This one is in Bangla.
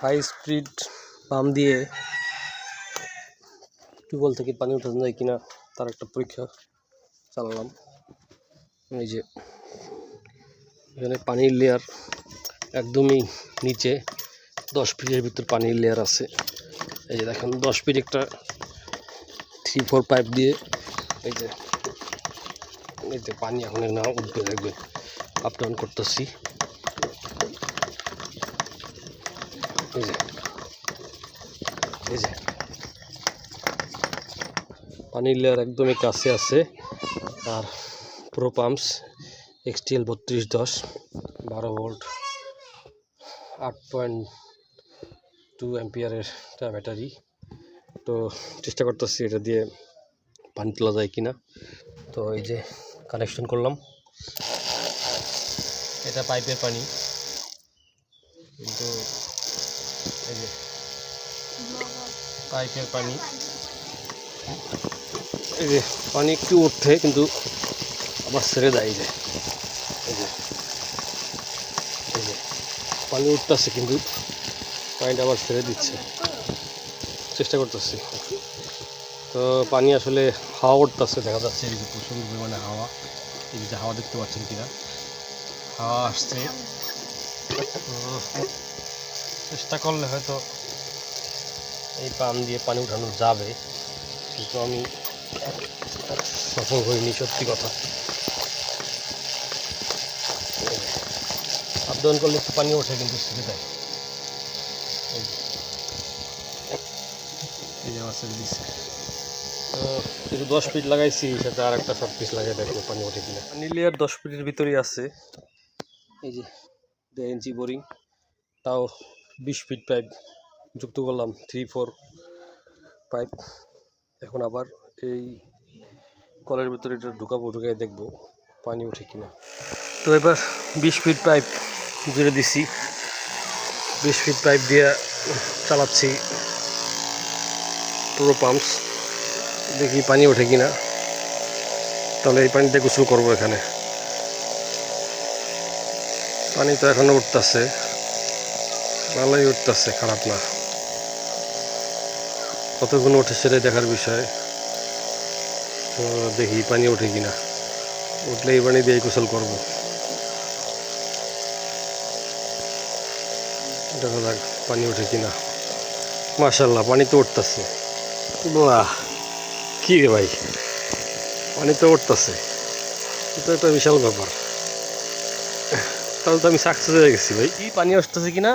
হাই স্পিড পাম্প দিয়ে টিউবওয়েল থেকে পানি উঠানো যায় কিনা তার একটা পরীক্ষা চালালাম। এই যে এখানে পানির লেয়ার একদমই নিচে 10 ফিটের ভিতর পানির লেয়ার আছে। এই যে দেখেন 10 ফিট একটা 3-4 পাইপ দিয়ে এই যে পানি এখন না উঠবে দেখবে আপ ডাউন করতেছি। এই যে পানির লেয়ার একদমই কাছে আছে। আর প্রো পাম্পস XTL 3210 12 ভোল্ট 8.2 অ্যাম্পিয়ারের একটা ব্যাটারি। তো চেষ্টা করতেছি এটা দিয়ে পানি তোলা যায় কিনা। তো এই যে কানেকশন করলাম, এটা পাইপের পানি, কিন্তু এই যে পাইপের পানি, এই যে পানি একটু উঠে কিন্তু আবার ছেড়ে দেয়। এই যে পানি উঠতেছে কিন্তু পানিটা আবার ছেড়ে দিচ্ছে। চেষ্টা করতেছি। তো পানি আসলে হাওয়া উঠতেছে, দেখা যাচ্ছে এই যে প্রচুর পরিমাণে হাওয়া। এই যে হাওয়া দেখতে পাচ্ছেন কিনা, হাওয়া আসছে। চেষ্টা করলে হয়তো এই পাম্প দিয়ে পানি উঠানো যাবে, কিন্তু আমি সফল হইনি, সত্যি কথা। আপ ডাউন করলে একটু পানি ওঠে কিন্তু ছেড়ে দেয়। এই যে আমার ছেড়ে দিচ্ছে। তো কিন্তু 10 ফিট লাগাইছি, সাথে আর একটা শর্ট পিস লাগাই দেখবো পানি ওঠে কিনা। পানি লেয়ার 10 ফিটের ভিতরেই আছে। এই যে 1.5 ইঞ্চি বোরিং, তাও 20 ফিট পাইপ যুক্ত করলাম, 3-4 পাইপ। এখন আবার এই কলের ভিতরে এটা ঢুকাই দেখবো পানি ওঠে কিনা। তো এবার 20 ফিট পাইপ জুড়ে দিছি, 20 ফিট পাইপ দিয়ে চালাচ্ছি পুরো পাম্পস। দেখি পানি ওঠে কিনা, তাহলে এই পানিতে গোসল করবো। এখানে পানি তো এখনো উঠতেছে, ভালোই উঠতেছে, খারাপ না। কতক্ষণ ওঠে সেটাই দেখার বিষয়। তো দেখি পানি ওঠে কিনা, উঠলে এই পানি দিয়ে গোসল করবো। দেখা যাক পানি ওঠে কিনা। মাশাআল্লাহ, পানি তো উঠতেছে। বাহ, কি রে ভাই, পানি তো উঠতেছে, এটা একটা বিশাল ব্যাপার। তাহলে তো আমি সাকসেস হয়ে গেছি ভাই। কি পানি আসতেছে কিনা